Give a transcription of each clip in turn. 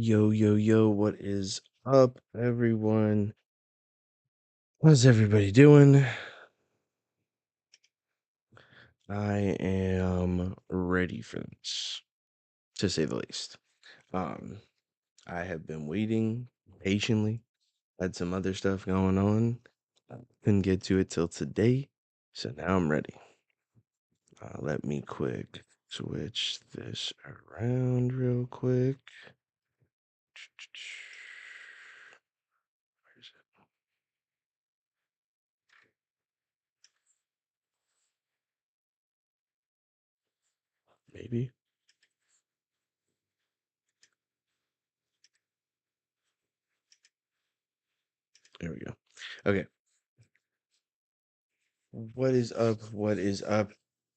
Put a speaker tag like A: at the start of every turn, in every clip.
A: Yo, yo, yo, what is up, everyone? How's everybody doing? I am ready for this, to say the least. Um, I have been waiting patiently, had some other stuff going on. Couldn't get to it till today, so now I'm ready. Let me quick switch this around real quick. Where is it? Maybe. There we go. Okay. What is up? What is up?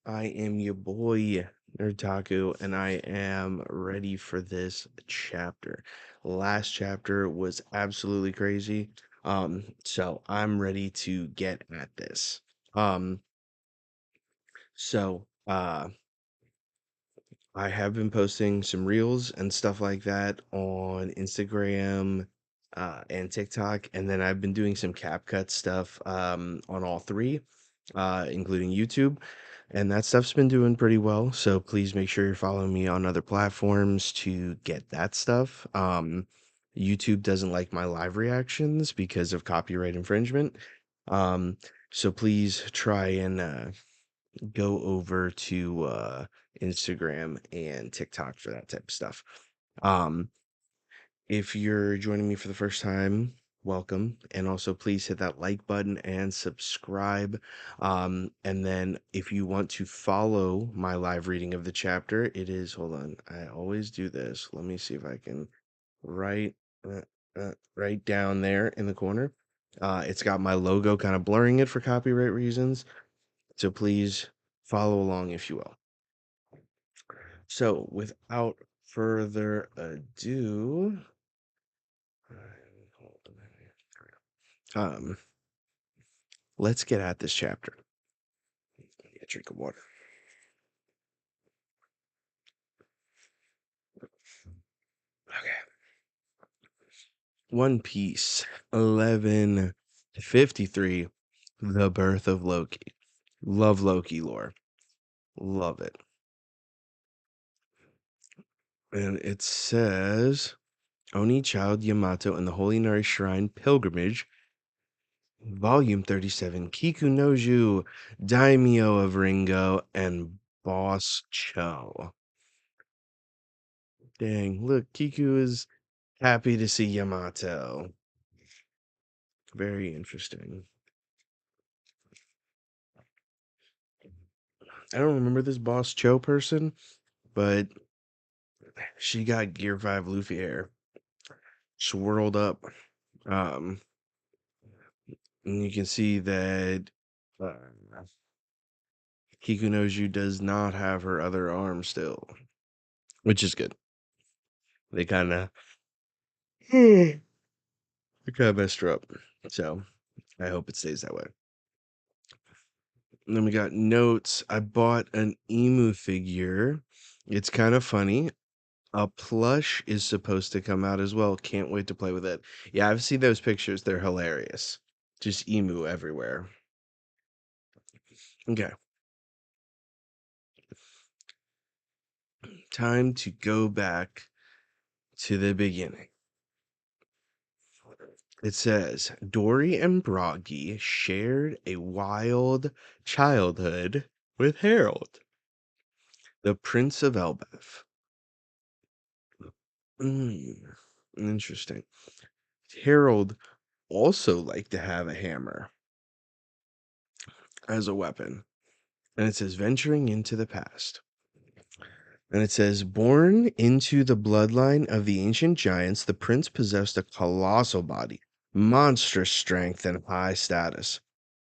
A: I am your boy, Nerdtaku, and I am ready for this chapter. Last chapter was absolutely crazy. So I'm ready to get at this. Um, so I have been posting some reels and stuff like that on Instagram and TikTok, and then I've been doing some CapCut stuff on all three, including YouTube, and that stuff's been doing pretty well. So please make sure you're following me on other platforms to get that stuff. YouTube doesn't like my live reactions because of copyright infringement. Um, so please try and go over to Instagram and TikTok for that type of stuff. Um, if you're joining me for the first time, welcome. And also, please hit that like button and subscribe. And then, if you want to follow my live reading of the chapter, it is, hold on, I always do this. Let me see if I can write right down there in the corner. It's got my logo kind of blurring it for copyright reasons. So please follow along if you will. So without further ado, um, let's get at this chapter. Get a drink of water. Okay. One Piece 1153, The Birth of Loki. Love Loki lore. Love it. And it says Oni Child Yamato and the Holy Nari Shrine Pilgrimage, Volume 37, Kiku Noju, Daimyo of Ringo, and Boss Cho. Dang, look, Kiku is happy to see Yamato. Very interesting. I don't remember this Boss Cho person, but she got Gear 5 Luffy hair swirled up. Um, and you can see that uh, Kikunoju does not have her other arm still, which is good. They kind of they kind of messed her up, so I hope it stays that way. And then we got notes. I bought an emu figure. It's kind of funny. A plush is supposed to come out as well. Can't wait to play with it. Yeah, I've seen those pictures. They're hilarious. Just emu everywhere. Okay, time to go back to the beginning. It says Dory and Broggy shared a wild childhood with Harold, the Prince of Elbaf. Mm, interesting. Harold also liked to have a hammer as a weapon. And it says venturing into the past. And it says, born into the bloodline of the ancient giants, the prince possessed a colossal body, monstrous strength, and high status.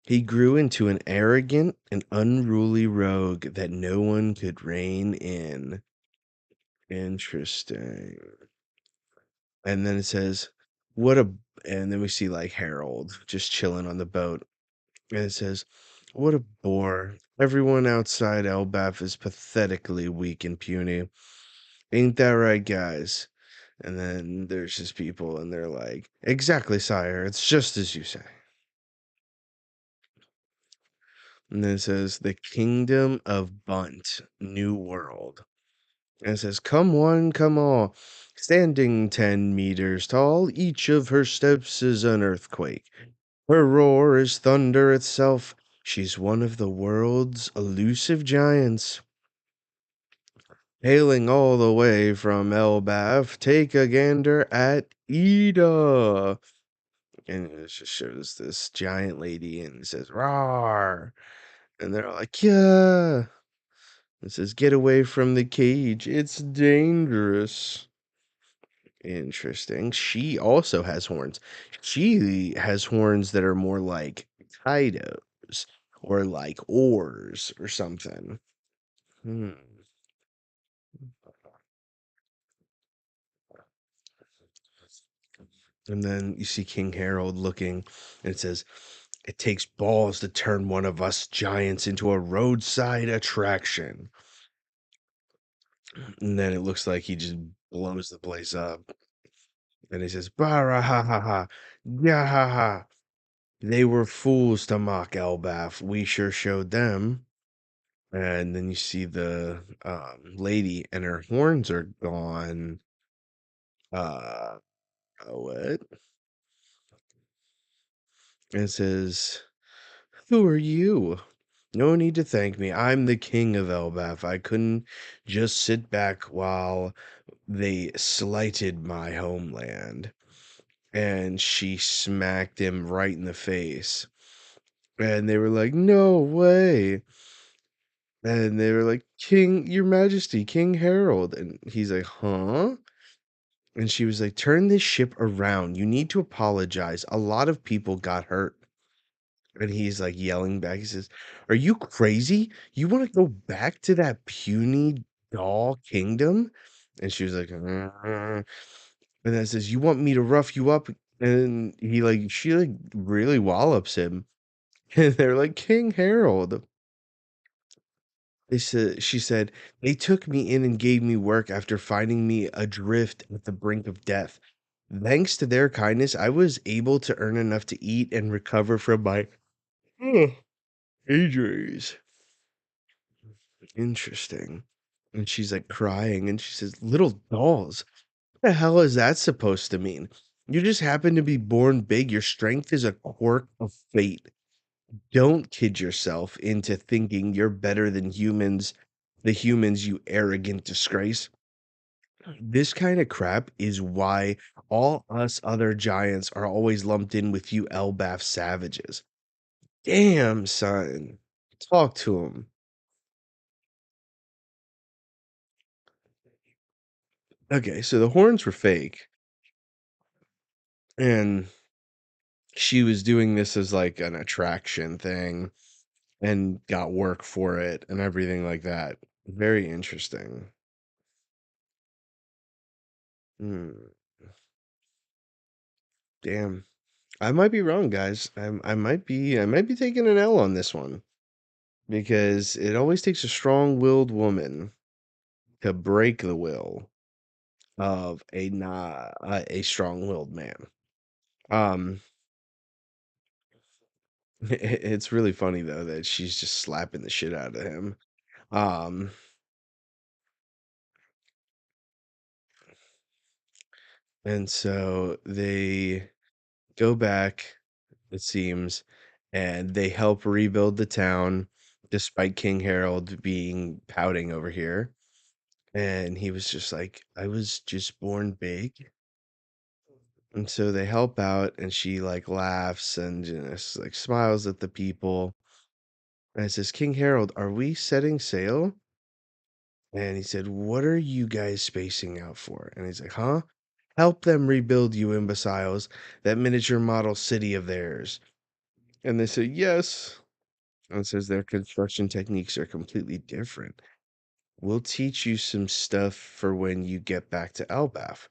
A: He grew into an arrogant and unruly rogue that no one could rein in. Interesting. And then it says, what a, and then we see like Harold just chilling on the boat. And it says, what a bore. Everyone outside Elbaf is pathetically weak and puny. Ain't that right, guys? And then there's just people, and they're like, "Exactly, sire. It's just as you say." And then it says, "The Kingdom of Bunt, New World." And it says, "Come one, come all, standing 10 meters tall, each of her steps is an earthquake. Her roar is thunder itself. She's one of the world's elusive giants. Hailing all the way from Elbaf, take a gander at Ida." And it just shows this giant lady and it says, "Roar." And they're like, "Yeah." It says, "Get away from the cage. It's dangerous." Interesting. She also has horns. She has horns that are more like Kaidos or like oars or something. Hmm. And then you see King Harold looking, and it says, "It takes balls to turn one of us giants into a roadside attraction." And then it looks like he just blows the place up. And he says, "Bara ha ha ha, ya ha ha. They were fools to mock Elbaf. We sure showed them." And then you see the lady, and her horns are gone. Uh, what? And it says, "Who are you? No need to thank me. I'm the king of Elbaf. I couldn't just sit back while they slighted my homeland." And she smacked him right in the face. And they were like, "No way." And they were like, "King, your majesty, King Harold." And he's like, "Huh?" And she was like, "Turn this ship around. You need to apologize. A lot of people got hurt." And he's like yelling back. He says, "Are you crazy? You want to go back to that puny doll kingdom?" And she was like, "Mm." And then says, "You want me to rough you up?" And she like really wallops him. And they're like, "King Harold." She said, "They took me in and gave me work after finding me adrift at the brink of death. Thanks to their kindness, I was able to earn enough to eat and recover from my injuries." Interesting. And she's like crying and she says, "Little dolls, what the hell is that supposed to mean? You just happen to be born big. Your strength is a quirk of fate. Don't kid yourself into thinking you're better than the humans, you arrogant disgrace. This kind of crap is why all us other giants are always lumped in with you Elbaf savages." Damn, son. Talk to him. Okay, so the horns were fake, and she was doing this as like an attraction thing and got work for it and everything like that. Very interesting. Hmm. Damn. I might be wrong, guys. I might be taking an L on this one because it always takes a strong-willed woman to break the will of a strong-willed man. Um, it's really funny though that she's just slapping the shit out of him. Um, and so they go back, it seems, and they help rebuild the town despite King Harold being pouting over here. And he was just like, "I was just born big." And so they help out, and she like laughs and like smiles at the people. And it says, "King Harold, are we setting sail?" And he said, "What are you guys spacing out for?" And he's like, "Huh? Help them rebuild, you imbeciles, that miniature model city of theirs." And they say, "Yes." And it says their construction techniques are completely different. "We'll teach you some stuff for when you get back to Elbaf.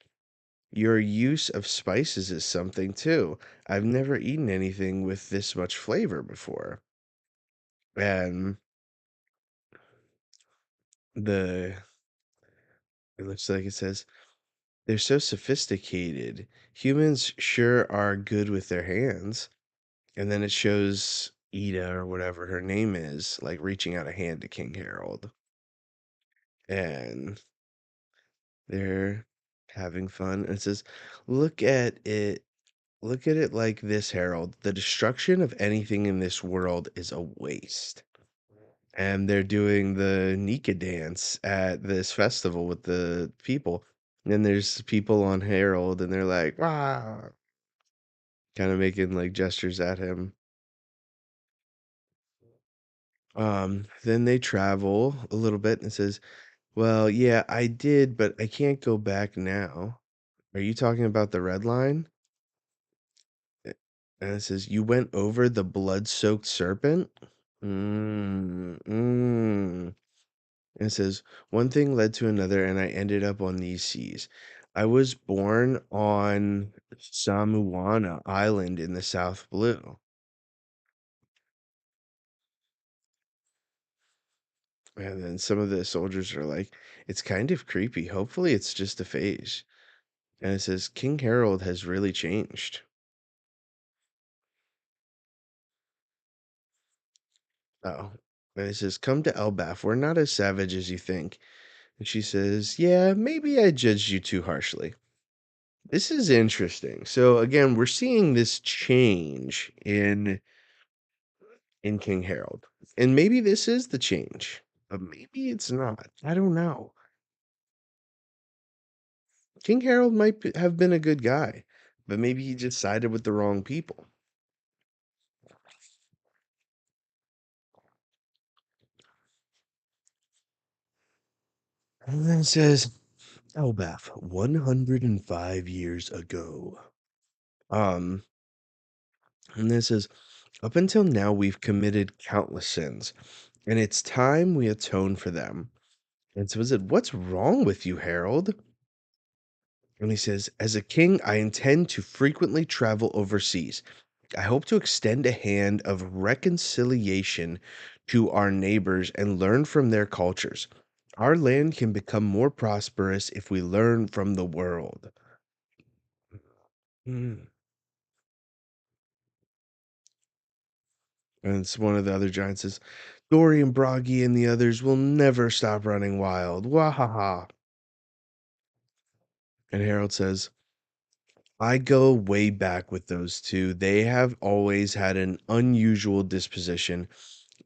A: Your use of spices is something too. I've never eaten anything with this much flavor before." And the it looks like it says, they're so sophisticated. Humans sure are good with their hands. And then it shows Ida or whatever her name is, like reaching out a hand to King Harold. And they're having fun. And it says, look at it. Look at it like this, Harold. The destruction of anything in this world is a waste. And they're doing the Nika dance at this festival with the people. And there's people on Harold, and they're like, ah, kind of making like gestures at him. Then they travel a little bit and it says, well, yeah, I did, but I can't go back now. Are you talking about the red line? And it says, you went over the blood-soaked serpent? Mm. And it says, one thing led to another, and I ended up on these seas. I was born on Samuana Island in the South Blue. And then some of the soldiers are like, it's kind of creepy. Hopefully it's just a phase. And it says, King Harold has really changed. Oh. And it says, come to Elbaf. We're not as savage as you think. And she says, yeah, maybe I judged you too harshly. This is interesting. So again, we're seeing this change in King Harold. And maybe this is the change. But maybe it's not. I don't know. King Harold might have been a good guy, but maybe he just sided with the wrong people. And then it says, Elbaf, 105 years ago. Um, and then it says, up until now, we've committed countless sins, and it's time we atone for them. And so is it, what's wrong with you, Harold? And he says, as a king, I intend to frequently travel overseas. I hope to extend a hand of reconciliation to our neighbors and learn from their cultures. Our land can become more prosperous if we learn from the world. Mm. And it's one of the other giants says, Dory and Broggy and the others will never stop running wild. Wahaha. And Harold says, I go way back with those two. They have always had an unusual disposition.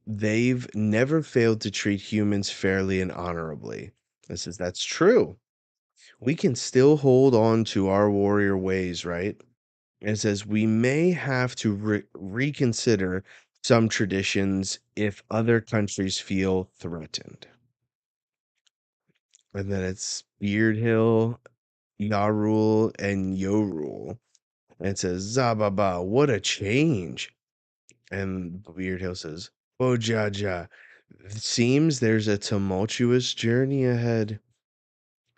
A: They've never failed to treat humans fairly and honorably. I says, that's true. We can still hold on to our warrior ways, right? And it says, we may have to reconsider some traditions if other countries feel threatened. And then it's Beard Hill, Yarul, and Yorul. And it says, Zababa, what a change. And Beard Hill says, Bojaja, seems there's a tumultuous journey ahead.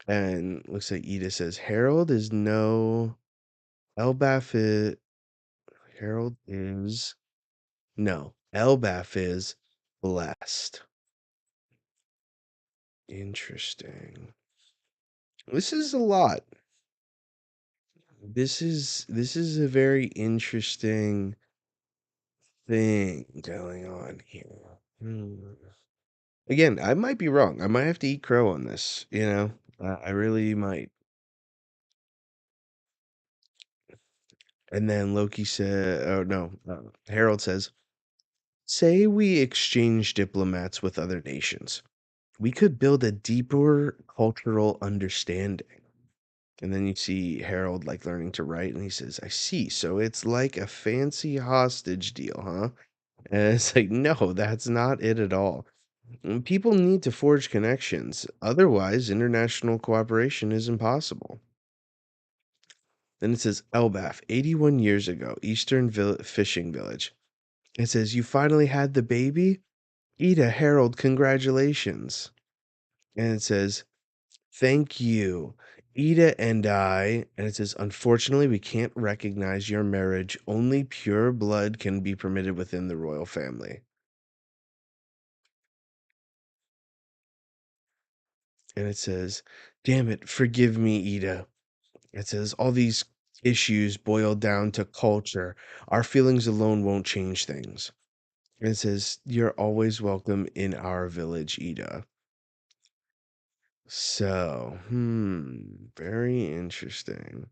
A: And looks like Ida says, Harold is no. Elbaf is. Harold is. No. Elbaf is blessed. Interesting. This is a lot. This is a very interesting thing going on here. Hmm. Again, I might be wrong. I might have to eat crow on this, you know? I really might. And then Loki said, oh no, Harold says, say we exchange diplomats with other nations. We could build a deeper cultural understanding. And then you see Harold like learning to write, and he says, I see. So it's like a fancy hostage deal, huh? And it's like, no, that's not it at all. People need to forge connections. Otherwise, international cooperation is impossible. Then it says Elbaf, 81 years ago, Eastern Fishing Village. It says, you finally had the baby? Ida, Harold, congratulations. And it says, thank you. Ida and I, and it says, unfortunately, we can't recognize your marriage. Only pure blood can be permitted within the royal family. And it says, damn it, forgive me, Ida. It says all these issues boil down to culture. Our feelings alone won't change things. And it says, "You're always welcome in our village, Ida." So, very interesting.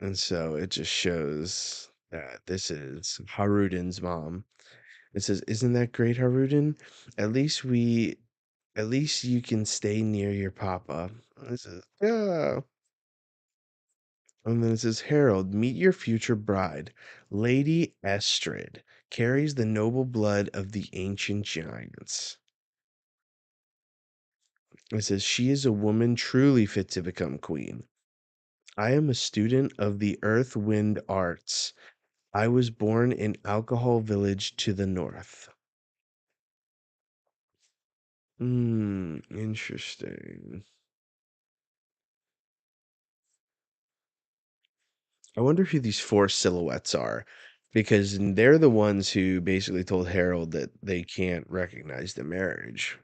A: And so it just shows that this is Harudin's mom. It says, "Isn't that great, Harudin? At least we, at least you can stay near your papa." It says, "Yeah." And then it says, "Harold, meet your future bride. Lady Estrid carries the noble blood of the ancient giants." It says, "She is a woman truly fit to become queen. I am a student of the earth wind arts. I was born in Alcohol Village to the north." Interesting. I wonder who these four silhouettes are, because they're the ones who basically told Harold that they can't recognize the marriage.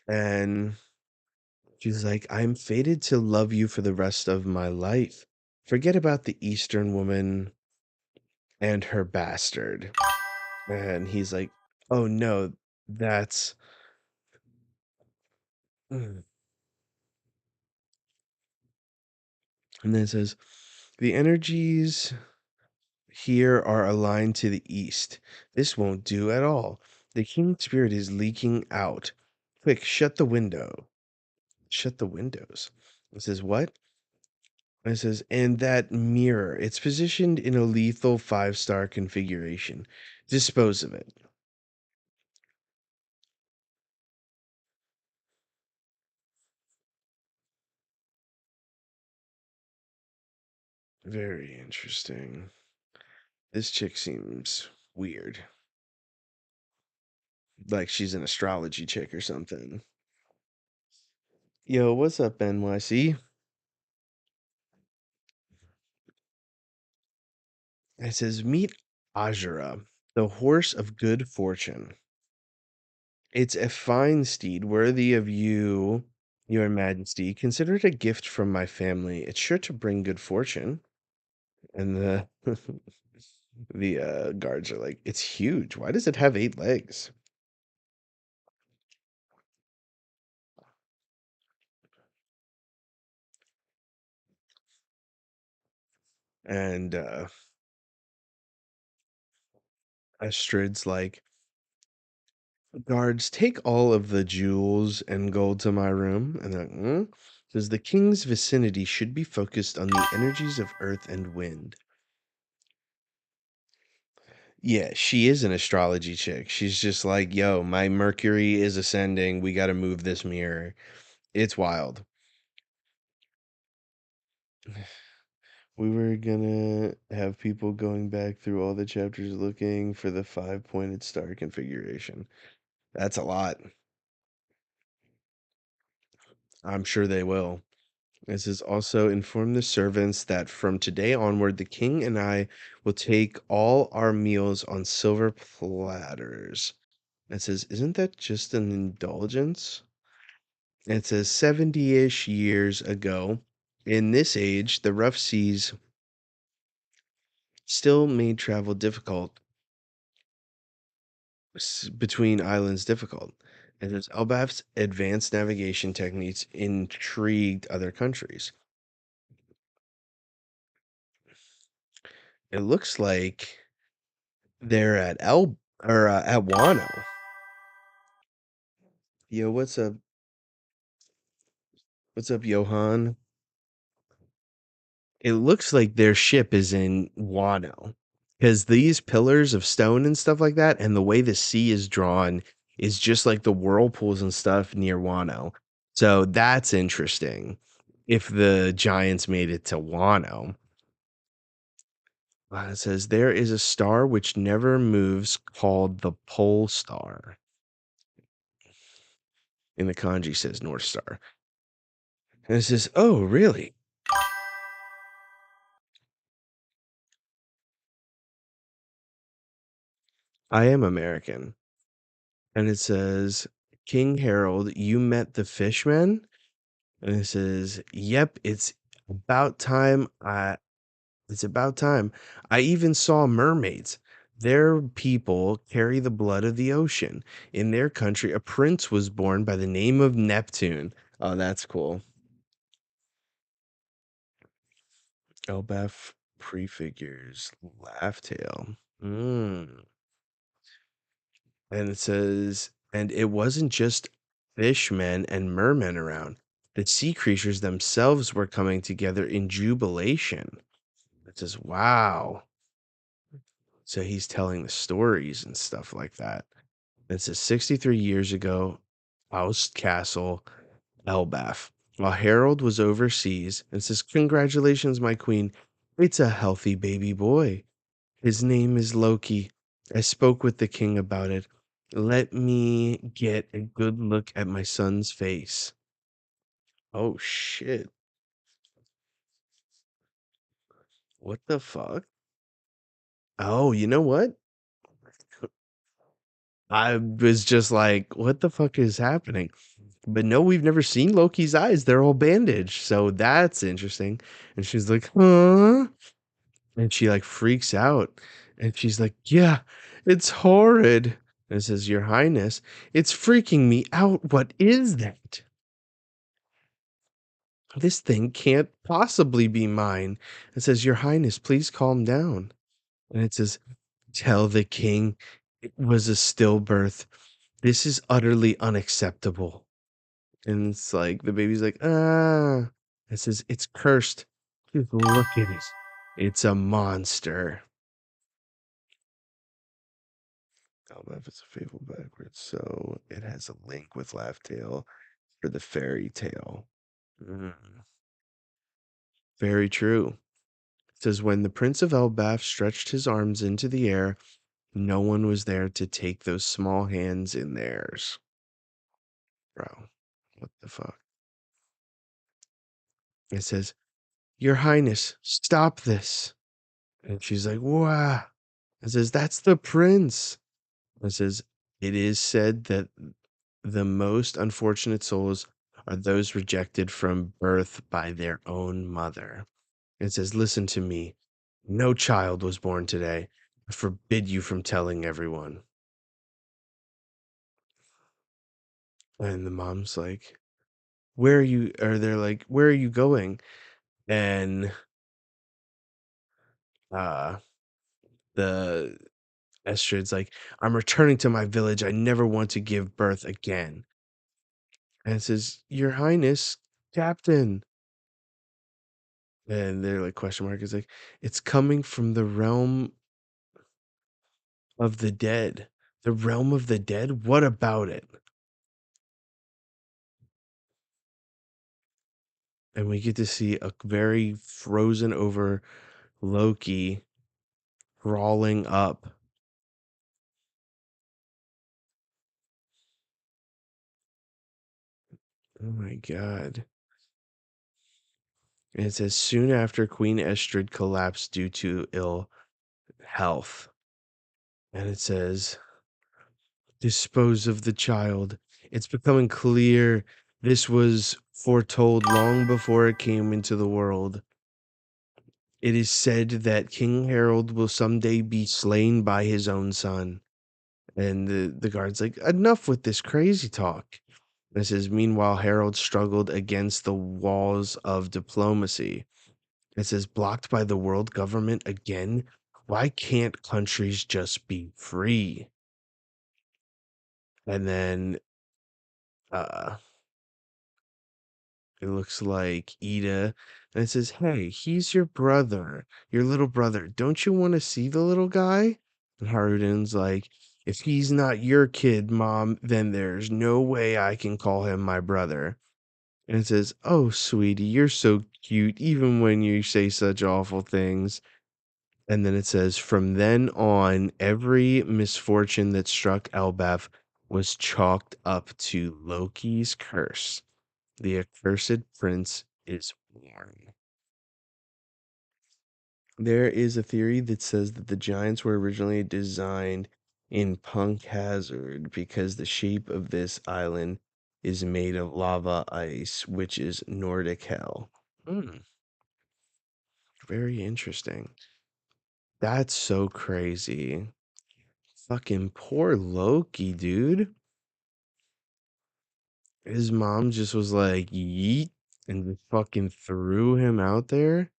A: And she's like, "I'm fated to love you for the rest of my life. Forget about the Eastern woman and her bastard." And he's like, "Oh no, that's..." Mm. And then it says, "The energies here are aligned to the east. This won't do at all. The king spirit is leaking out. Quick, shut the window." Shut the windows. It says, "What?" It says, "And that mirror, it's positioned in a lethal 5-star configuration. Dispose of it." Very interesting. This chick seems weird. Like she's an astrology chick or something. Yo, what's up, NYC? It says, "Meet Ajara, the horse of good fortune. It's a fine steed, worthy of you, your majesty. Consider it a gift from my family. It's sure to bring good fortune." And the the guards are like, "It's huge. Why does it have 8 legs?" And Astrid's like, "Guards, take all of the jewels and gold to my room." And they're like, Says, "The king's vicinity should be focused on the energies of earth and wind." Yeah, she is an astrology chick. She's just like, "Yo, my Mercury is ascending. We got to move this mirror." It's wild. We were gonna have people going back through all the chapters looking for the 5-pointed star configuration. That's a lot. I'm sure they will. This is also inform the servants that from today onward, the king and I will take all our meals on silver platters. It says, "Isn't that just an indulgence?" It says 70-ish years ago, in this age, the rough seas still made travel difficult, between islands difficult. And as Elbaf's advanced navigation techniques intrigued other countries. It looks like they're at at Wano. Yo, what's up? What's up, Johan? It looks like their ship is in Wano, because these pillars of stone and stuff like that, and the way the sea is drawn is just like the whirlpools and stuff near Wano. So that's interesting. If the giants made it to Wano. It says there is a star which never moves called the pole star. In the kanji says North Star. And it says, "Oh, really?" I am American. And it says, King Harold, you met the fishmen? And it says, "Yep, about time. It's about time. I even saw mermaids. Their people carry the blood of the ocean. In their country, a prince was born by the name of Neptune." Oh, that's cool. Elbaf prefigures Laughtail. Mm. And it says, and it wasn't just fishmen and mermen around. The sea creatures themselves were coming together in jubilation. It says, wow. So he's telling the stories and stuff like that. It says 63 years ago, Faust Castle, Elbaf. While Harold was overseas, and says, "Congratulations, my queen. It's a healthy baby boy. His name is Loki. I spoke with the king about it. Let me get a good look at my son's face." Oh, shit. What the fuck? Oh, you know what? I was just like, what the fuck is happening? But no, we've never seen Loki's eyes. They're all bandaged. So that's interesting. And she's like, huh? And she like freaks out. And she's like, yeah, it's horrid. And it says, "Your Highness, it's freaking me out. What is that? This thing can't possibly be mine." It says, "Your Highness, please calm down." And it says, "Tell the king it was a stillbirth. This is utterly unacceptable." And it's like the baby's like, "Ah." It says, "It's cursed. Just look at it. It's a monster." Oh, if it's a fable backwards, so it has a link with Laugh Tale for the fairy tale. Mm, very true. It says, "When the Prince of Elbaf stretched his arms into the air, no one was there to take those small hands in theirs." Bro, what the fuck? It says, "Your Highness, stop this." And she's like, "Wow." It says, "That's the prince." It says, "It is said that the most unfortunate souls are those rejected from birth by their own mother." It says, "Listen to me. No child was born today. I forbid you from telling everyone." And the mom's like, "Where are you?" Or they're like, "Where are you going?" And uh, the Estrid's like, "I'm returning to my village. I never want to give birth again." And it says, "Your Highness, Captain." And they're like, question mark is like, "It's coming from the realm of the dead." The realm of the dead? What about it? And we get to see a very frozen over Loki crawling up. Oh my god. And it says, "Soon after, Queen Estrid collapsed due to ill health." And it says, "Dispose of the child. It's becoming clear this was foretold long before it came into the world. It is said that King Harold will someday be slain by his own son." And the guard's like, "Enough with this crazy talk." And it says, "Meanwhile, Harold struggled against the walls of diplomacy." It says, "Blocked by the world government again? Why can't countries just be free?" And then uh it looks like Ida, and it says, "Hey, he's your brother, your little brother. Don't you want to see the little guy?" And Harudin's like, "If he's not your kid, Mom, then there's no way I can call him my brother." And it says, "Oh, sweetie, you're so cute, even when you say such awful things." And then it says, "From then on, every misfortune that struck Elbaf was chalked up to Loki's curse. The accursed prince is born." There is a theory that says that the giants were originally designed in Punk Hazard because the shape of this island is made of lava ice, which is Nordic hell. Hmm, very interesting. That's so crazy. Fucking poor Loki, dude. His mom just was like, yeet, and just fucking threw him out there.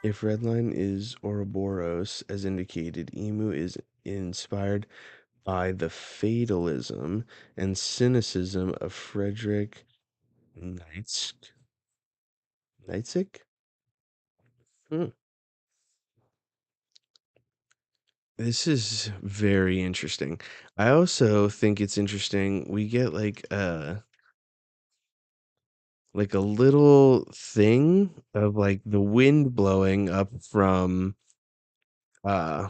A: If Redline is Ouroboros, as indicated, Emu is inspired by the fatalism and cynicism of Frederick Nietzsche. Nietzsche? Hmm. This is very interesting. I also think it's interesting we get like a little thing of like the wind blowing up uh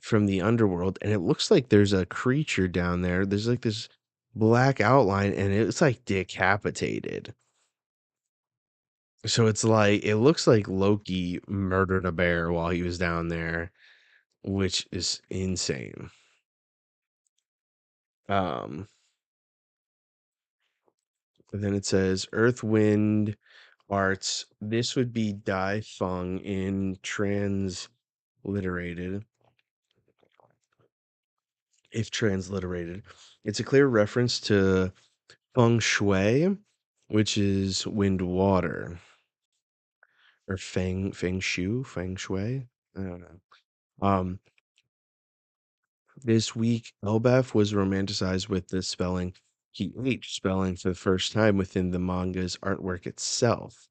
A: from the underworld, and it looks like there's a creature down there. There's like this black outline and it's like decapitated. So it's like it looks like Loki murdered a bear while he was down there, which is insane. Um and then it says Earth Wind Arts. This would be Dai Feng in transliterated, if transliterated. It's a clear reference to feng shui, which is wind water, or feng shui. I don't know. Um, this week, Elbaf was romanticized with the spelling PH spelling for the first time within the manga's artwork itself.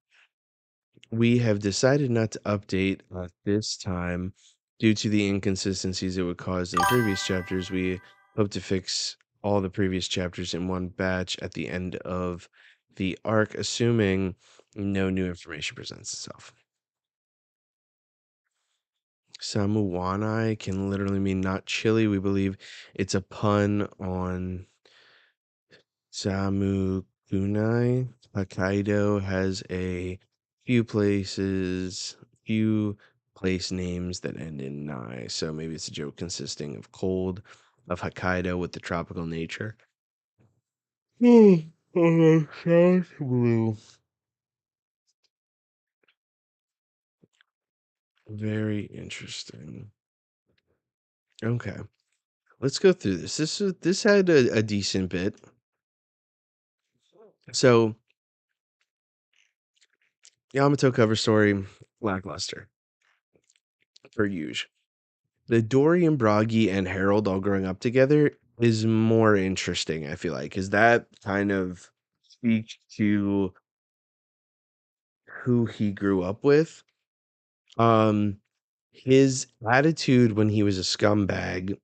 A: We have decided not to update this time due to the inconsistencies it would cause in previous chapters. We hope to fix all the previous chapters in one batch at the end of the arc, assuming no new information presents itself. Samuwanai can literally mean not chilly. We believe it's a pun on Samukunai. Hokkaido has a few place names that end in nai. So maybe it's a joke consisting of cold of Hokkaido with the tropical nature. South blue. Very interesting. Okay, let's go through this. This had a decent bit. So Yamato cover story lackluster per usual. The Dorian Bragi and Harold all growing up together is more interesting, I feel like, because that kind of speaks to who he grew up with. Um, his attitude when he was a scumbag,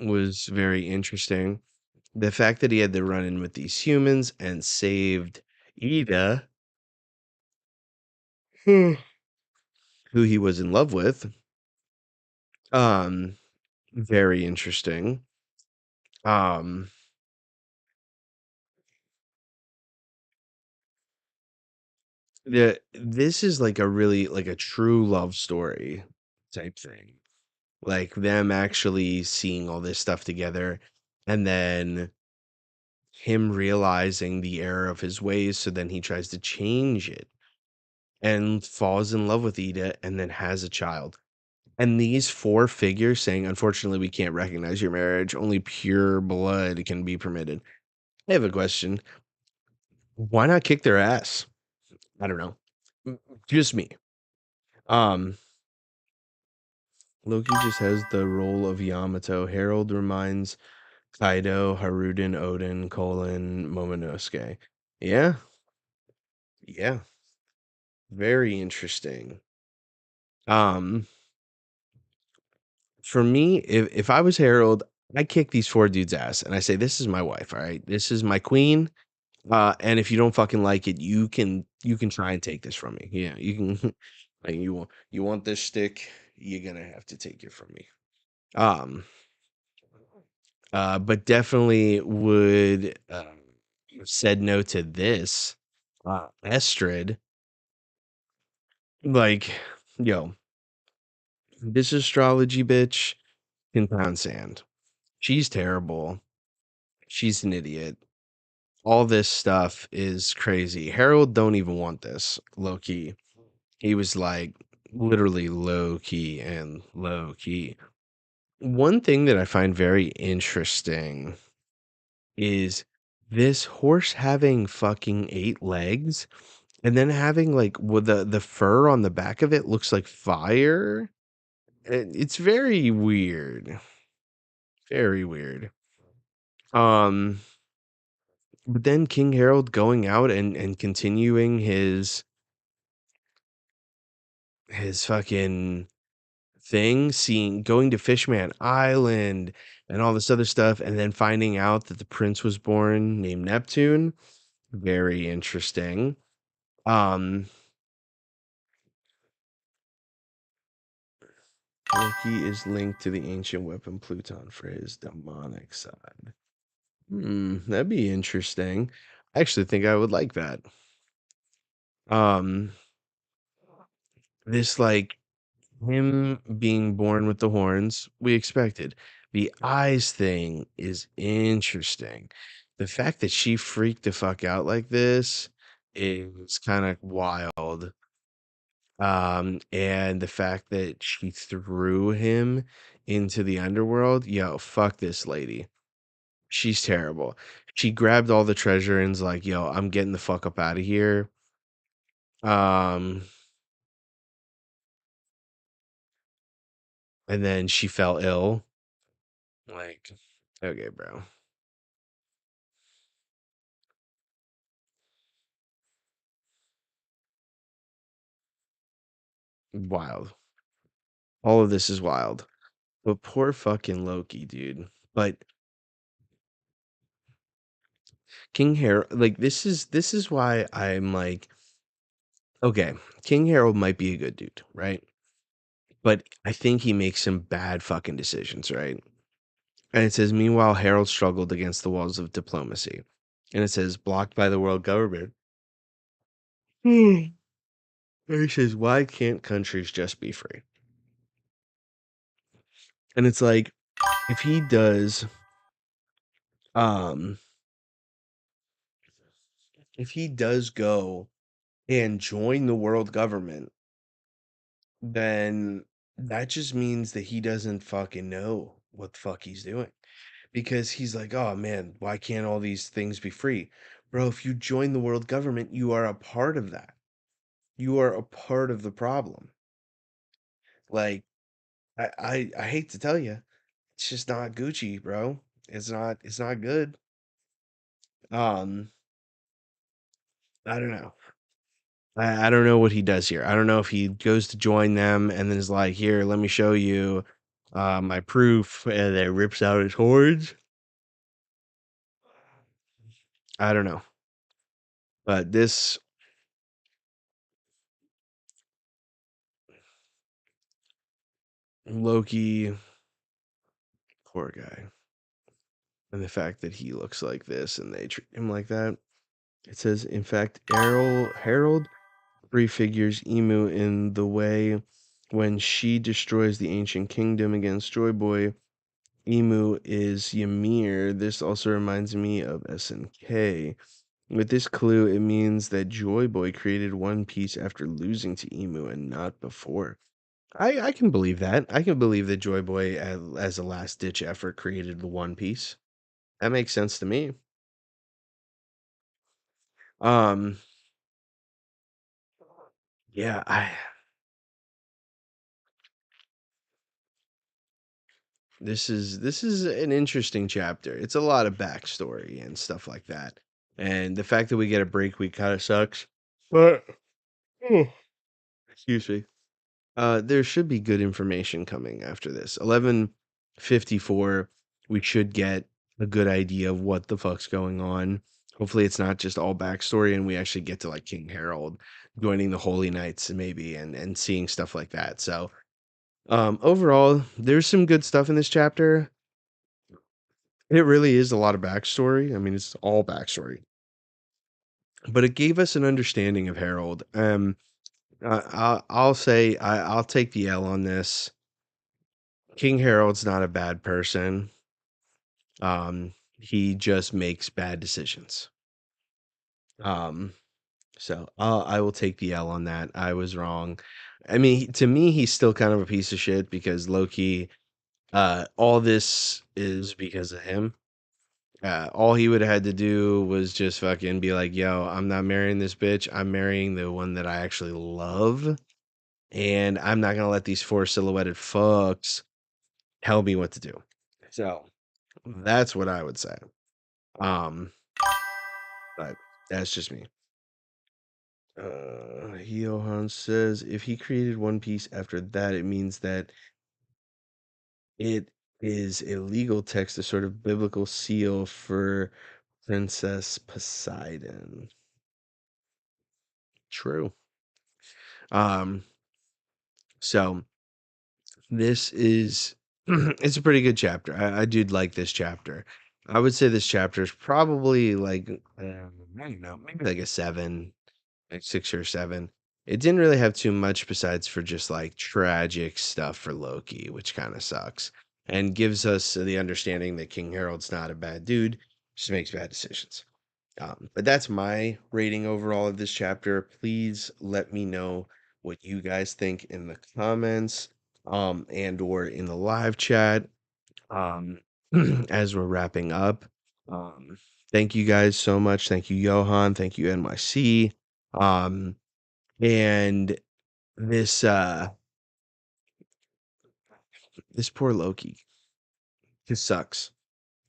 A: was very interesting. The fact that he had to run in with these humans and saved Ida, who he was in love with, um, very interesting. Um, this is like a really like a true love story type thing. Like them actually seeing all this stuff together and then him realizing the error of his ways, so then he tries to change it and falls in love with Ida and then has a child. And these four figures saying, unfortunately, we can't recognize your marriage. Only pure blood can be permitted. I have a question. Why not kick their ass? I don't know. Just me. Um, Loki just has the role of Yamato. Harold reminds Kaido, Haruden, Odin, Colon, Momonosuke. Yeah, yeah, very interesting. Um, for me, if I was Harold, I kick these four dudes' ass and I say, "This is my wife, all right? This is my queen. And if you don't fucking like it, you can try and take this from me. Yeah, you can. Like you want this stick, you're gonna have to take it from me." Um, but definitely would said no to this. Estrid, like, yo, this astrology bitch can pound sand. She's terrible. She's an idiot. All this stuff is crazy. Harold don't even want this, low key. He was like literally low key and low key. One thing that I find very interesting is this horse having fucking 8 legs and then having like with the fur on the back of it looks like fire. It's very weird. Very weird. Um but then King Harold going out and continuing his fucking thing, seeing going to Fishman Island and all this other stuff, and then finding out that the prince was born named Neptune. Very interesting. Um, Loki is linked to the ancient weapon Pluton for his demonic side. That'd be interesting. I actually think I would like that. Um, this like him being born with the horns, we expected. The eyes thing is interesting. The fact that she freaked the fuck out like this is kind of wild. And the fact that she threw him into the underworld, yo, fuck this lady. She's terrible. She grabbed all the treasure and's like, yo, I'm getting the fuck up out of here. Um, and then she fell ill. Like, okay, bro. Wild. All of this is wild. But poor fucking Loki, dude. But King Harold, like this is why I'm like, okay, King Harold might be a good dude, right? But I think he makes some bad fucking decisions, right? And it says, meanwhile, Harold struggled against the walls of diplomacy. And it says, blocked by the world government. And he says, why can't countries just be free? And it's like, if he does, um, if he does go and join the world government, then that just means that he doesn't fucking know what the fuck he's doing. Because he's like, oh man, why can't all these things be free? Bro, if you join the world government, you are a part of that. You are a part of the problem. Like, I hate to tell you, it's just not Gucci, bro. It's not good. Um, I don't know. I don't know what he does here. I don't know if he goes to join them and then is like, here, let me show you my proof, and then rips out his horns. I don't know. But this Loki, poor guy. And the fact that he looks like this and they treat him like that. It says, in fact, Harold prefigures Emu in the way when she destroys the ancient kingdom against Joy Boy. Emu is Ymir. This also reminds me of SNK. With this clue, it means that Joy Boy created One Piece after losing to Emu and not before. I can believe that. I can believe that Joy Boy, as a last ditch effort, created the One Piece. That makes sense to me. Um, yeah, this is an interesting chapter. It's a lot of backstory and stuff like that. And the fact that we get a break week kind of sucks. But excuse me. There should be good information coming after this. 11:54, we should get a good idea of what the fuck's going on. Hopefully it's not just all backstory and we actually get to like King Harold joining the Holy Knights maybe and seeing stuff like that. So, overall, there's some good stuff in this chapter. It really is a lot of backstory. I mean, it's all backstory, but it gave us an understanding of Harold. I'll say I'll take the L on this. King Harold's not a bad person. He just makes bad decisions. Um, so I will take the L on that. I was wrong. I mean, to me, he's still kind of a piece of shit because Loki. All this is because of him. All he would have had to do was just fucking be like, "Yo, I'm not marrying this bitch. I'm marrying the one that I actually love, and I'm not gonna let these four silhouetted fucks tell me what to do." So that's what I would say. Um, but that's just me. Johan says if he created One Piece after that, it means that it is a legal text, a sort of biblical seal for Princess Poseidon. True. Um, so this is it's a pretty good chapter. I did like this chapter. I would say this chapter is probably like I don't know, maybe like a seven, like 6 or 7. It didn't really have too much besides for just like tragic stuff for Loki, which kind of sucks, and gives us the understanding that King Harold's not a bad dude, just makes bad decisions. But that's my rating overall of this chapter. Please let me know what you guys think in the comments, and or in the live chat, um, as we're wrapping up. Um, Thank you guys so much. Thank you, Johan. Thank you, NYC. Um, and this this poor Loki just sucks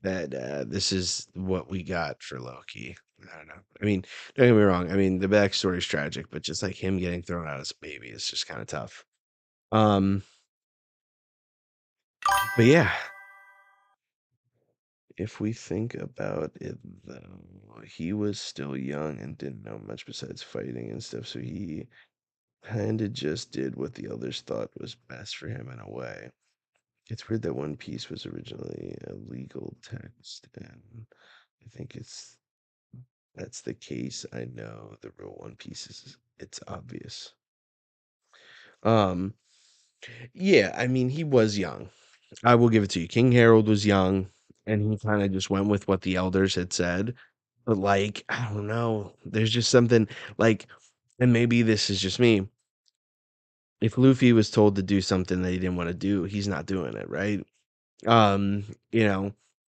A: that this is what we got for Loki. I don't know. I mean, don't get me wrong. I mean, the backstory is tragic, but just like him getting thrown out as a baby is just kind of tough. Um, but yeah, if we think about it though, he was still young and didn't know much besides fighting and stuff, so he kind of just did what the others thought was best for him in a way. It's weird that One Piece was originally a legal text, and I think that's the case. I know the real One Piece is it's obvious. Um, yeah, I mean he was young. I will give it to you. King Harold was young, and he kind of just went with what the elders had said. But like, I don't know. There's just something like, and maybe this is just me. If Luffy was told to do something that he didn't want to do, he's not doing it, right? You know,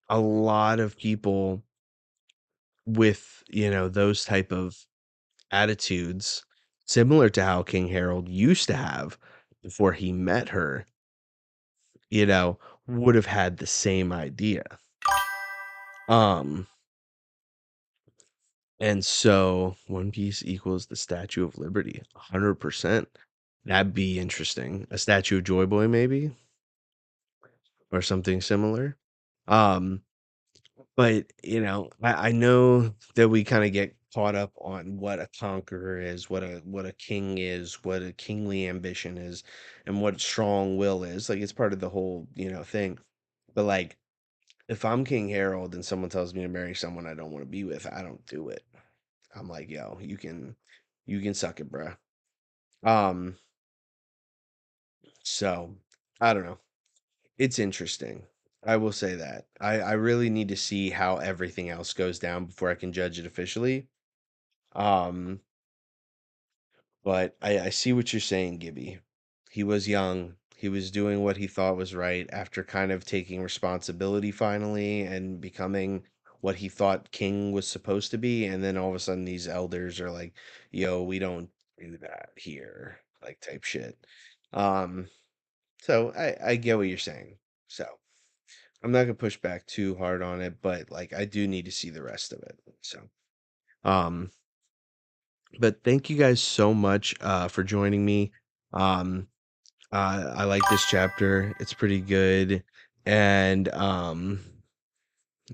A: a lot of people with, those type of attitudes, similar to how King Harold used to have before he met her, would have had the same idea. Um, and so One Piece equals the Statue of Liberty, 100%. That'd be interesting. A statue of Joy Boy, maybe, or something similar. Um, but I know that we kind of get caught up on what a conqueror is, what a king is, what a kingly ambition is, and what strong will is. Like it's part of the whole, thing. But like if I'm King Harold and someone tells me to marry someone I don't want to be with, I don't do it. I'm like, yo, you can suck it, bruh. Um, so I don't know. It's interesting. I will say that. I really need to see how everything else goes down before I can judge it officially. Um, but I see what you're saying, Gibby. He was young. He was doing what he thought was right after kind of taking responsibility finally and becoming what he thought king was supposed to be. And then all of a sudden, these elders are like, yo, we don't do that here, like type shit. Um, so I get what you're saying. So I'm not gonna push back too hard on it, but like I do need to see the rest of it. So, um, but thank you guys so much for joining me. Um, I like this chapter. It's pretty good. And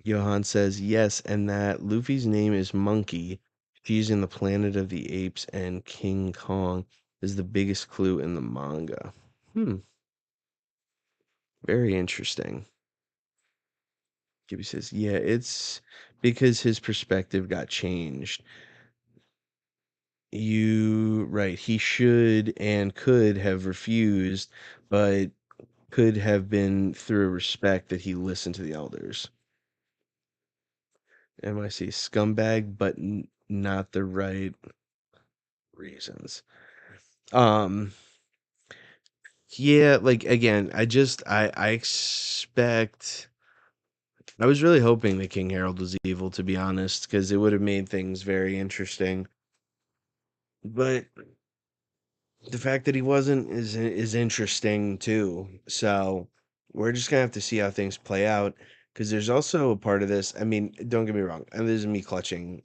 A: Johan says yes, and that Luffy's name is Monkey. Using the Planet of the Apes and King Kong is the biggest clue in the manga. Hmm, very interesting. Gibby says, yeah, it's because his perspective got changed. Right, he should and could have refused, but could have been through respect that he listened to the elders. MIC scumbag, but not the right reasons. Um, yeah, like again, I expect I was really hoping that King Harold was evil, to be honest, because it would have made things very interesting. But the fact that he wasn't is interesting too. So we're just gonna have to see how things play out. Because there's also a part of this. I mean, don't get me wrong, and this is me clutching,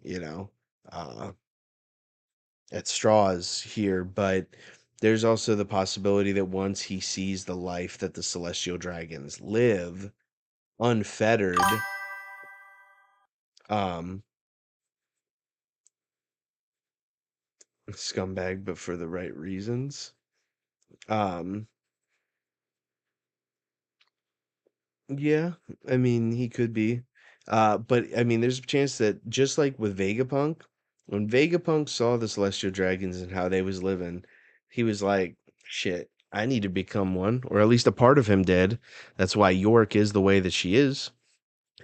A: uh, at straws here, but there's also the possibility that once he sees the life that the celestial dragons live, unfettered, um, scumbag, but for the right reasons. Um, yeah, I mean, he could be. But I mean, there's a chance that just like with Vegapunk, when Vegapunk saw the Celestial Dragons and how they was living, he was like, shit, I need to become one, or at least a part of him did. That's why York is the way that she is.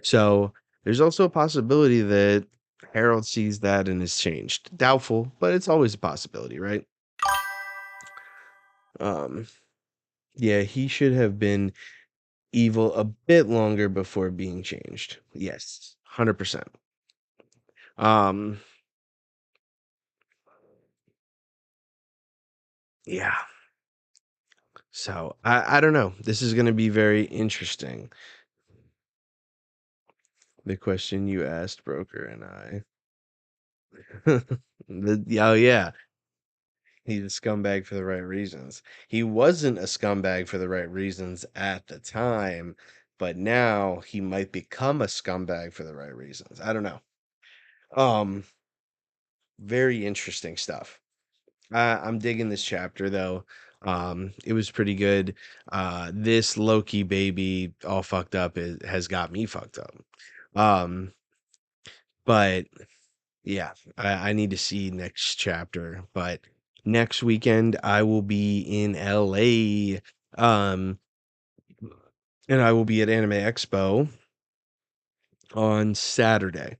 A: So there's also a possibility that Harold sees that and is changed. Doubtful, but it's always a possibility, right? Um, yeah, he should have been evil a bit longer before being changed. Yes, 100%. Um, yeah. So I don't know. This is going to be very interesting. The question you asked, Broker and I. Oh yeah, he's a scumbag for the right reasons. He wasn't a scumbag for the right reasons at the time, but now he might become a scumbag for the right reasons. I don't know. Um, very interesting stuff. I'm digging this chapter though. It was pretty good. This Loki baby all fucked up has got me fucked up. Um, but yeah, I need to see next chapter. But next weekend I will be in LA. Um, and I will be at Anime Expo on Saturday.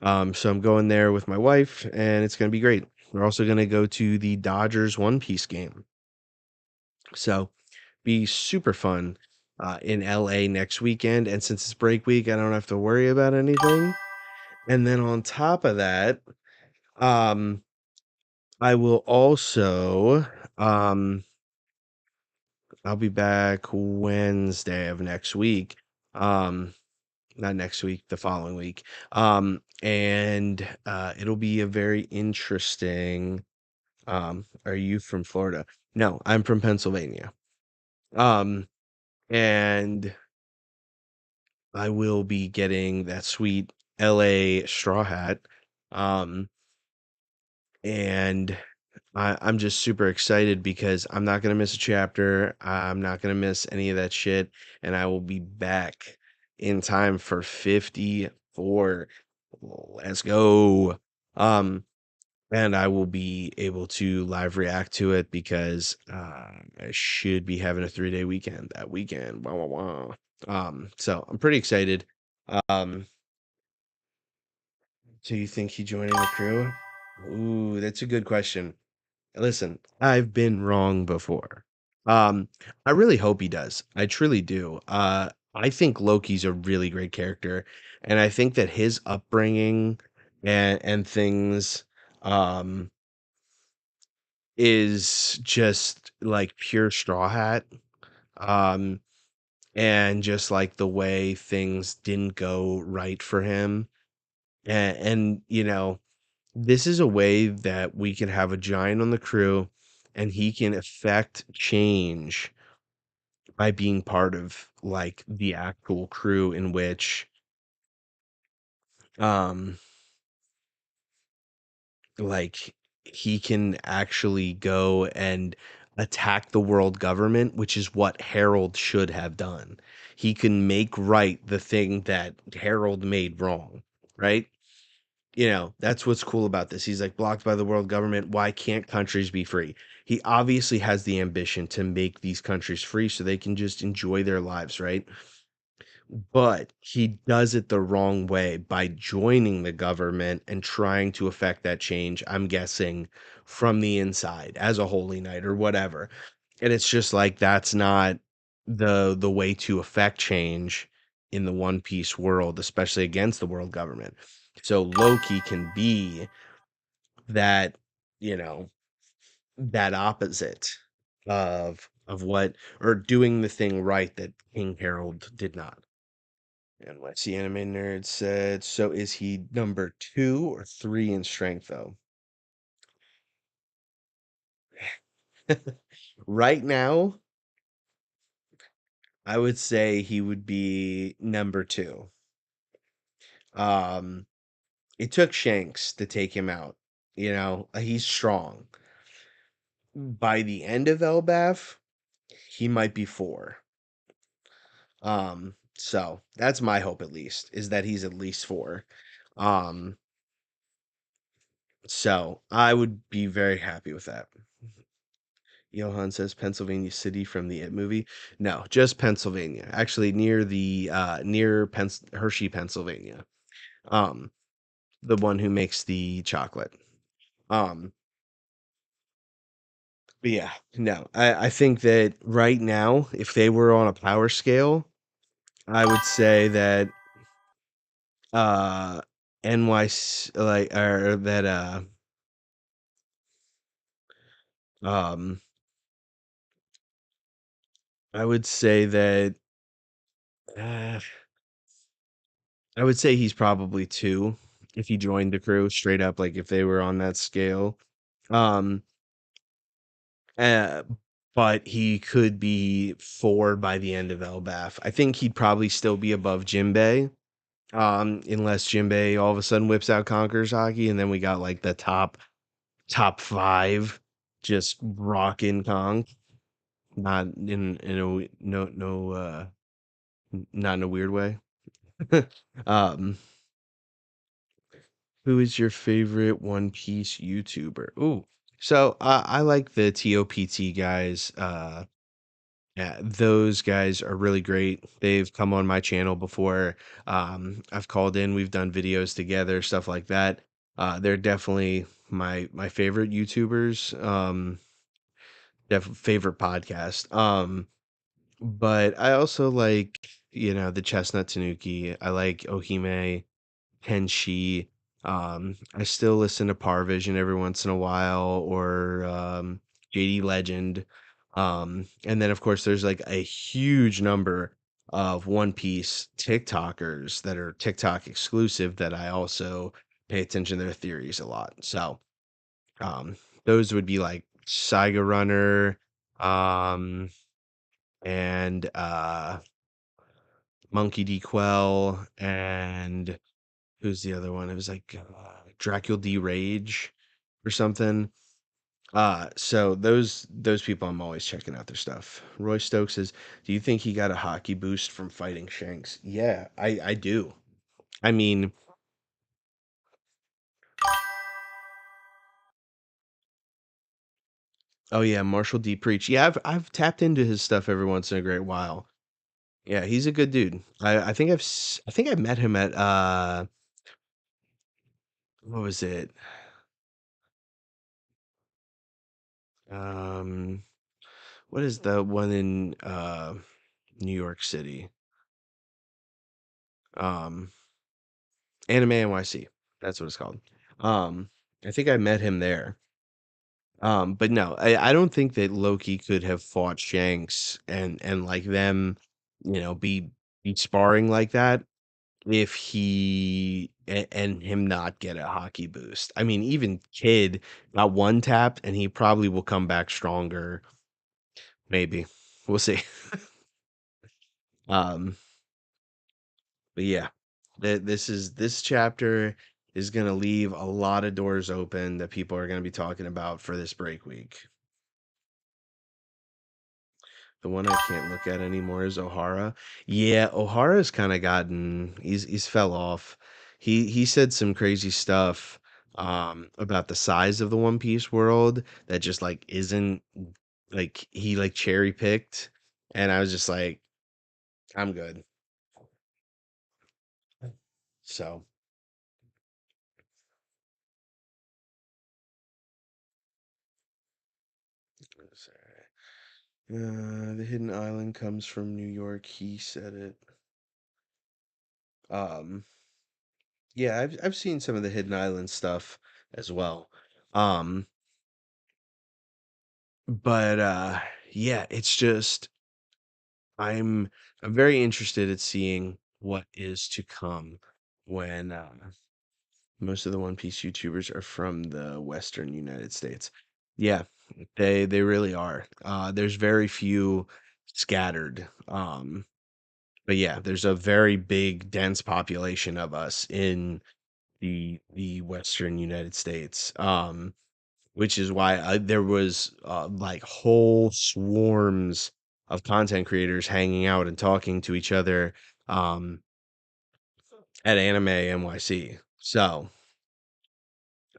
A: So I'm going there with my wife, and it's gonna be great. We're also gonna go to the Dodgers One Piece game. So be super fun in LA next weekend. And since it's break week, I don't have to worry about anything. And then on top of that, um, I will also, um, I'll be back Wednesday of next week. Um, Not next week, the following week. And it'll be a very interesting. Are you from Florida? No, I'm from Pennsylvania. Um, and I will be getting that sweet LA straw hat. Um, and I'm just super excited because I'm not gonna miss a chapter. I'm not gonna miss any of that shit, and I will be back in time for 54. Let's go. Um, and I will be able to live react to it because I should be having a 3-day weekend that weekend. Wah, wah, wah. So I'm pretty excited. Um, do you think he joining the crew? Ooh, that's a good question. Listen, I've been wrong before. Um, I really hope he does. I truly do. I think Loki's a really great character, and I think that his upbringing and things um is just like pure straw hat. Um, and just like the way things didn't go right for him. And this is a way that we can have a giant on the crew and he can affect change by being part of like the actual crew in which um like he can actually go and attack the world government, which is what Harold should have done. he can make right the thing that Harold made wrong, right? That's what's cool about this. He's like blocked by the world government. Why can't countries be free? He obviously has the ambition to make these countries free so they can just enjoy their lives, right? But he does it the wrong way by joining the government and trying to affect that change, I'm guessing, from the inside as a holy knight or whatever. And it's just like that's not the way to affect change in the One Piece world, especially against the world government. So Loki can be that, you know, that opposite of what or doing the thing right that King Harold did not. NYC Anime Nerd said, so is he number 2 or 3 in strength though? Right now, I would say he would be number 2. Um, it took Shanks to take him out. He's strong. By the end of Elbaf, he might be 4. So that's my hope at least, is that he's at least 4. Um, so I would be very happy with that. Johan says Pennsylvania City from the It movie. No, just Pennsylvania. Actually, near Hershey, Pennsylvania. Um, the one who makes the chocolate. Um, but yeah, no, I think that right now, if they were on a power scale, I would say that uh NYC like or that um I would say that uh, I would say he's probably 2 if he joined the crew straight up, like if they were on that scale. Um, uh, but he could be 4 by the end of Elbaf. I think he'd probably still be above Jinbei, unless Jinbei all of a sudden whips out Conqueror's Hockey, and then we got like the top 5 just rocking Kong. Not in a not in a weird way. um Who is your favorite One Piece YouTuber? Ooh, so I like the TOPT guys. Yeah, those guys are really great. They've come on my channel before. I've called in. We've done videos together, stuff like that. They're definitely my favorite YouTubers. Favorite podcast. But I also like the Chestnut Tanuki. I like Ohime. Kenshi. I still listen to Parvision every once in a while or JD Legend. And then of course there's like a huge number of One Piece TikTokers that are TikTok exclusive that I also pay attention to their theories a lot. So um those would be like Saiga Runner, um and Monkey D. Quell and who's the other one? It was like Dracula D Rage or something. So those people I'm always checking out their stuff. Roy Stokes says, "Do you think he got a hockey boost from fighting Shanks?" Yeah, I do. I mean, oh yeah, Marshall D Preach. Yeah, I've tapped into his stuff every once in a great while. Yeah, he's a good dude. I think I met him at what was it? Um what is the one in New York City? Um Anime NYC. That's what it's called. Um, I think I met him there. But no, I don't think that Loki could have fought Shanks and like them, be sparring like that if and him not get a hockey boost. I mean, even Kid got one tap and he probably will come back stronger. Maybe. We'll see. Um, but yeah, this chapter is gonna leave a lot of doors open that people are gonna be talking about for this break week. The one I can't look at anymore is O'Hara. Yeah, O'Hara's kind of gotten he's fell off. He said some crazy stuff about the size of the One Piece world that just like isn't like he like cherry picked, and I was just like, I'm good. So, the hidden island comes from New York. He said it. Um, yeah, I've seen some of the hidden island stuff as well. Um, but yeah, it's just I'm I'm very interested at seeing what is to come when most of the One Piece YouTubers are from the Western United States. Yeah, they really are. There's very few scattered. But yeah, there's a very big, dense population of us in the Western United States. Which is why there was like whole swarms of content creators hanging out and talking to each other um, at Anime NYC. So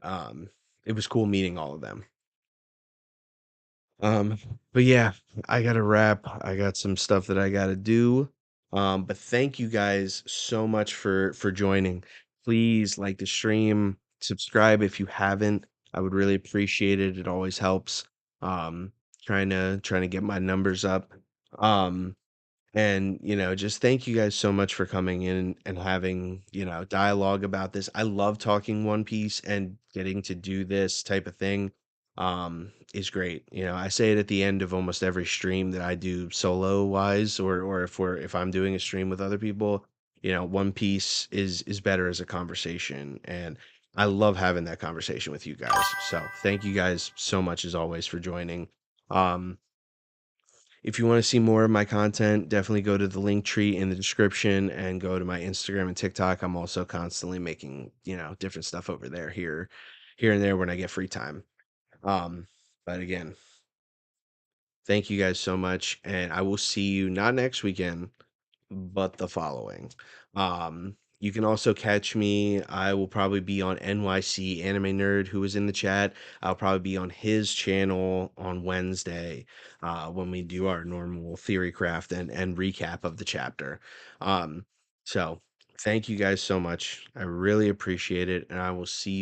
A: um, it was cool meeting all of them. Um, but yeah, I gotta wrap. I got some stuff that I gotta do. But thank you guys so much for joining. Please like the stream, subscribe if you haven't. I would really appreciate it. It always helps. Um, trying to get my numbers up. Um, and, just thank you guys so much for coming in and having, dialogue about this. I love talking One Piece, and getting to do this type of thing is great. I say it at the end of almost every stream that I do solo wise, or if I'm doing a stream with other people, One Piece is better as a conversation, and I love having that conversation with you guys. So, thank you guys so much as always for joining. Um if you want to see more of my content, definitely go to the link tree in the description and go to my Instagram and TikTok. I'm also constantly making, different stuff over there, here and there when I get free time. Um, but again, thank you guys so much, and I will see you not next weekend, but the following. You can also catch me. I will probably be on NYC Anime Nerd, who was in the chat. I'll probably be on his channel on Wednesday when we do our normal theory craft and recap of the chapter. So thank you guys so much. I really appreciate it, and I will see you.